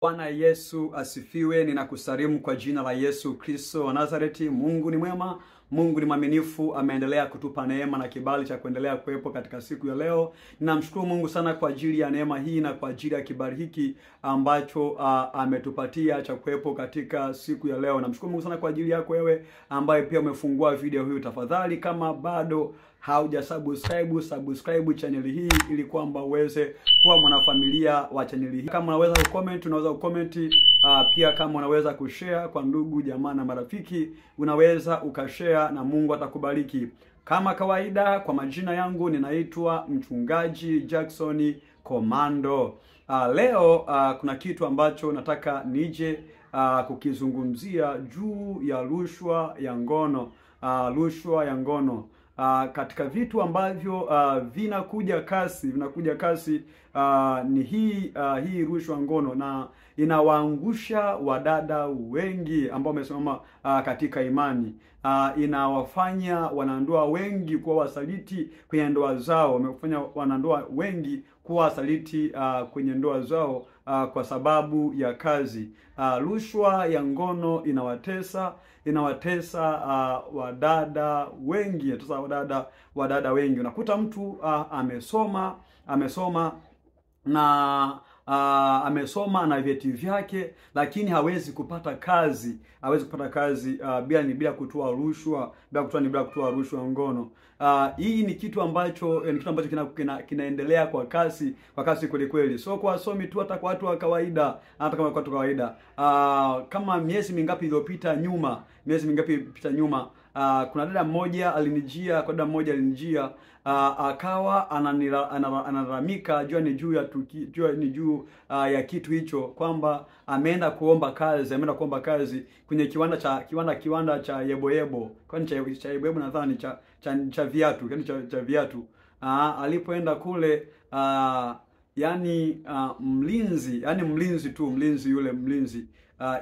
Bwana Yesu asifiwe. Ninakusalimu kwa jina la Yesu Kristo wa Nazareti. Mungu ni mwema, Mungu ni mwaminifu, ameendelea kutupa neema na kibali cha kuendelea kuwepo katika siku ya leo. Ninamshukuru Mungu sana kwa ajili ya neema hii na kwa ajili ya kibali hiki ambacho ametupatia cha kuwepo katika siku ya leo. Namshukuru Mungu sana kwa ajili yako wewe ambaye pia umefungua video hii. Tafadhali kama bado subscribe channel hii ili kwamba uweze kuwa mwanafamilia wa channel hii. Kama unaweza kucomment, unaweza kucomment, pia kama unaweza kushare kwa ndugu jamaa na marafiki, unaweza ukashare na Mungu atakubariki. Kama kawaida, kwa majina yangu ninaitwa Mchungaji Jackson Komando. Leo kuna kitu ambacho nataka nije kukizungumzia juu ya rushwa ya ngono. Rushwa ya ngono. Katika vitu ambavyo vinakuja kasi ni hii rushwa ngono, na inawaangusha wadada wengi ambao wamesimama katika imani. Inawafanya wanandoa wengi kuwa wasaliti kwenye ndoa zao, wamefanya wanandoa wengi kuwa wasaliti kwenye ndoa zao kwa sababu ya kazi. Rushwa ya ngono inawatesa wadada wengi, wadada wengi. Unakuta mtu amesoma na vyeti vyake, lakini hawezi kupata kazi, bila kutoa rushwa, bila kutoa rushwa ngono. Hii ni kitu ambacho kinaendelea kwa kasi kweli kweli. So kwa wasomi tu, hata kwa watu wa kawaida, kama miezi mingapi iliyopita nyuma, kuna dada mmoja alinijia, akawa analalamika juu ya kitu hicho, kwamba ameenda kuomba kazi kwenye kiwanda cha Yeboyebo. Kwani cha Yeboyebo nadhani cha viatu, cha viatu. Alipoenda kule, mlinzi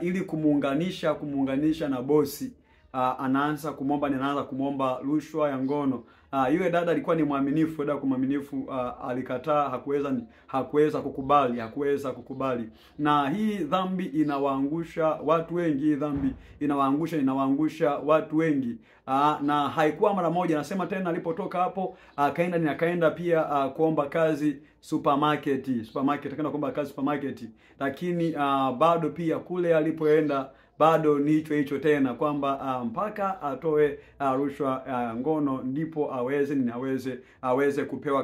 ili kumuunganisha na bosi, anaanza kumomba rushwa ya ngono. Yule dada alikuwa ni mwaminifu, alikataa, hakuweza kukubali. Na hii dhambi inawaangusha watu wengi, inawaangusha watu wengi. Na haikuwa mara moja, nasema tena, alipotoka hapo akaenda pia kuomba kazi supermarket, akaenda kuomba kazi supermarket. Lakini bado pia kule alipoenda bado ni hicho tena, kwamba mpaka atoe rushwa ngono ndipo aweze kupewa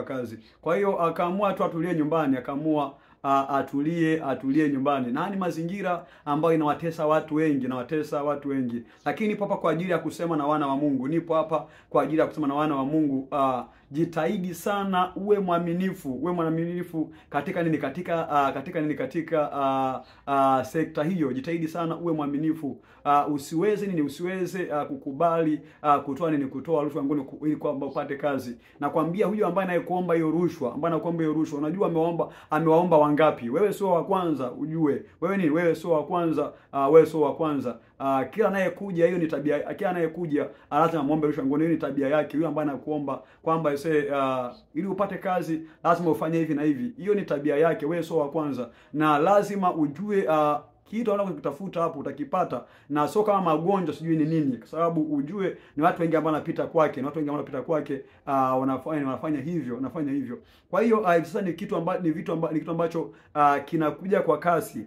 kazi. Kwa hiyo akaamua tu atulie nyumbani, na ni mazingira ambayo inawatesa watu wengi. Lakini nipo hapa kwa ajili ya kusema na wana wa Mungu, jitahidi sana uwe mwaminifu katika sekta hiyo. Jitahidi sana uwe mwaminifu. Usiweze kukubali kutoa rushwa ngono ili kwamba upate kazi. Nakwambia, huyo ambaye anakuomba hiyo rushwa, unajua amewaomba wangapi? Wewe sio wa kwanza, ujue. Wewe sio wa kwanza. Kila anayekuja, hiyo ni tabia. Kila anayekuja lazima muombe rushwa ngono, hiyo ni tabia yake. Huyo ambaye anakuomba kwamba ili upate kazi lazima ufanye hivi na hivi, hiyo ni tabia yake. Wewe sio wa kwanza, na lazima ujue kitu unachokitafuta hapo utakipata, na sio kama magonjwa sijui ni nini, kwa sababu ujue ni watu wengi ambao wanapita kwake, wanafanya hivyo. Kwa hiyo sasa ni kitu ambacho kinakuja kwa kasi.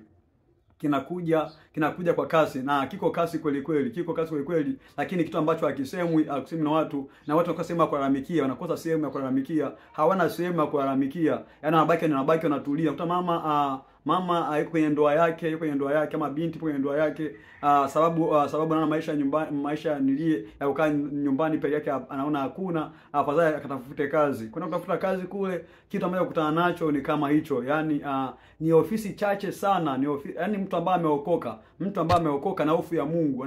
Kinakuja kwa kasi, na kiko kasi kweli kweli, lakini kitu ambacho hakisemwi na watu wakasema kulalamikia, wanakosa sehemu ya kulalamikia, hawana sehemu ya kulalamikia. Yaani wanabaki wanatulia. Kuta mama yuko kwenye ndoa yake, ama binti kwenye ndoa yake, sababu anaona maisha ya kukaa nyumbani peke yake anaona hakuna, afadhali akatafute kazi. Kwenda kutafuta kazi kule, kitu ambacho kukutana nacho ni kama hicho. Yaani ni ofisi chache sana, yaani mtu ambaye ameokoka na hofu ya Mungu,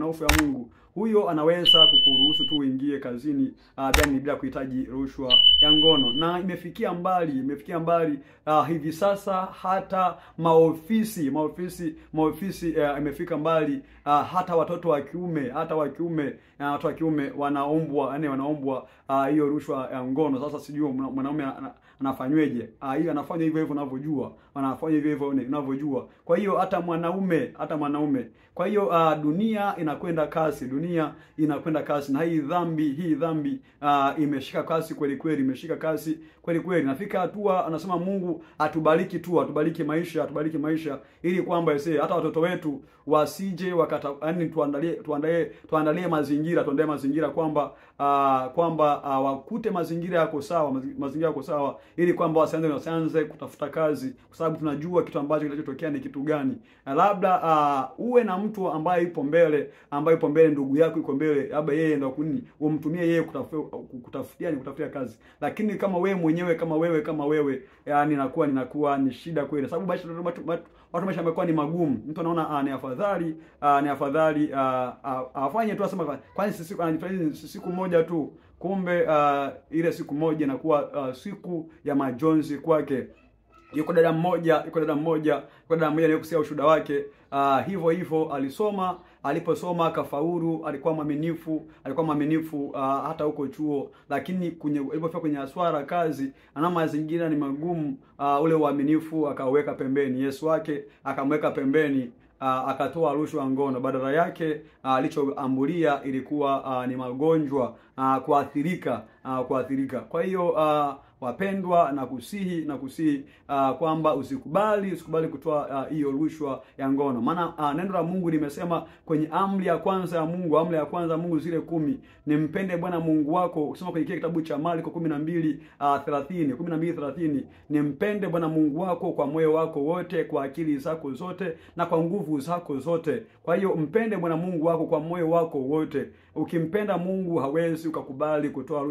huyo anaweza kukuruhusu tu uingie kazini bila kuhitaji rushwa ya ngono. Na imefikia mbali hivi sasa, hata maofisi imefika mbali, hata watoto wa kiume wanaombwa hiyo rushwa ya ngono. Sasa sijui mwanaume anafanyweje? Hiyo anafanya hivyo hivyo unavyojua, anafanya hivyo hivyo unavyojua. Kwa hiyo hata mwanaume. Kwa hiyo dunia inakwenda kasi, dunia inakwenda kasi, na hii dhambi imeshika kasi kweli kweli, imeshika kasi kweli kweli. Nafika hatua anasema Mungu atubariki tu, atubariki maisha ili kwamba hata watoto wetu wasije yaani tuandalie mazingira kwamba wakute mazingira yako sawa, ili kwamba wasianze kutafuta kazi, kwa sababu tunajua kitu ambacho kinachotokea ni kitu gani. Labda uwe na mtu ambaye yupo mbele, ndugu yako yuko mbele, labda yeye ndio umtumie yeye kutafutia kazi. Lakini kama wewe mwenyewe kama wewe yani inakuwa ni shida kweli, sababu watu maisha yamekuwa ni magumu. Mtu anaona ni afadhali afanye tu, asema kwani siku moja tu, kumbe ile siku moja inakuwa siku ya majonzi kwake. Yuko dada mmoja nikusikia ushuhuda wake. Hivyo aliposoma akafaulu, alikuwa mwaminifu hata huko chuo, lakini ilipofika kwenye swala kazi, ana mazingira ni magumu, ule uaminifu akaweka pembeni, Yesu wake akamweka pembeni, akatoa rushwa ngono. Badala yake alichoambulia ilikuwa ni magonjwa, kuathirika. Kwa hiyo wapendwa, na kusihi kwamba usikubali kutoa hiyo rushwa ya ngono. Maana neno la Mungu limesema kwenye amri ya kwanza ya Mungu zile 10, nimpende Bwana Mungu wako. Ukisoma kwenye kitabu cha Marko 12:30, nimpende Bwana Mungu wako kwa moyo wako wote, kwa akili zako zote, na kwa nguvu zako zote. Kwa hiyo mpende Bwana Mungu wako kwa moyo wako wote. Ukimpenda Mungu hawezi ukakubali kutoa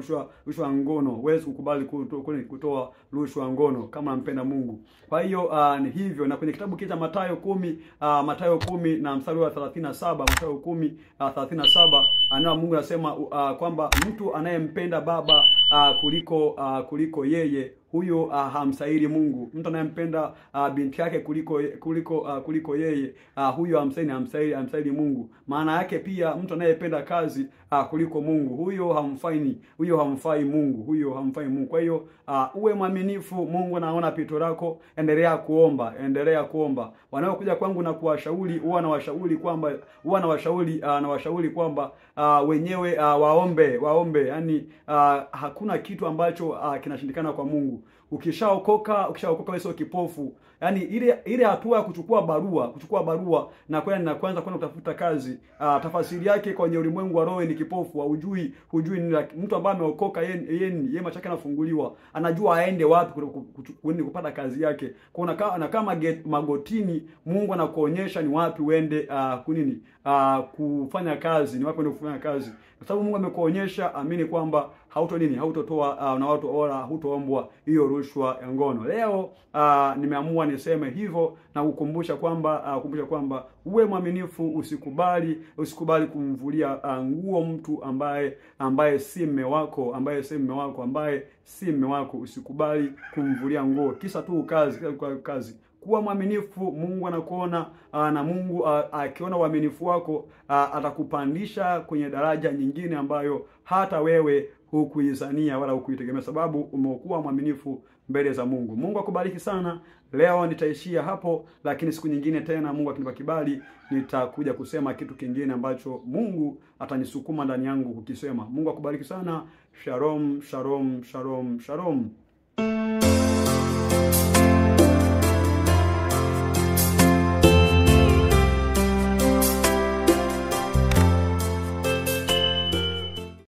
rushwa ngono, huwezi kukubali kutoa rushwa ngono kama mpenda Mungu. Kwa hiyo ni hivyo. Na kwenye kitabu cha Mathayo 10 na mstari wa 37, Mathayo 10:37, neno Mungu anasema kwamba mtu anayempenda baba kuliko yeye, huyo hamstahili Mungu. Mtu anayempenda binti yake kuliko yeye, huyo hamstahili Mungu. Maana yake pia mtu anayependa kazi kuliko Mungu, huyo hamfai Mungu. Kwa hiyo uwe mwaminifu. Mungu anaona pito lako, endelea kuomba. Wanaokuja kwangu na kuwashauri, huwa nawashauri kwamba wenyewe waombe. Yaani hakuna kitu ambacho kinashindikana kwa Mungu. Ukishaokoka wewe sio kipofu. Yaani ile hatua ya kuchukua barua na kwanza kwenda kutafuta kazi, tafasiri yake kwenye ulimwengu wa roho ni kipofu. Hujui nini. Mtu ambaye ameokoka yeye macho yake yanafunguliwa, anajua aende wapi kupata kazi yake. Kwa na kama magotini, Mungu anakuonyesha ni wapi uende kufanya kazi, kwa sababu Mungu amekuonyesha. Amini kwamba hautotoa na watu wala hutoombwa hiyo rushwa ya ngono. Leo nimeamua niseme hivyo na kukumbusha kwamba uwe mwaminifu. Usikubali kumvulia nguo mtu ambaye si mume wako, usikubali kumvulia nguo kisa tu kazi. Kuwa mwaminifu. Mungu anakuona, na Mungu akiona uaminifu wako atakupandisha kwenye daraja nyingine ambayo hata wewe hukuizania wala hukuitegemea, sababu umekuwa mwaminifu mbele za Mungu. Mungu akubariki sana. Leo nitaishia hapo, lakini siku nyingine tena, Mungu akinipa kibali, nitakuja kusema kitu kingine ambacho Mungu atanisukuma ndani yangu kukisema. Mungu akubariki sana. Shalom.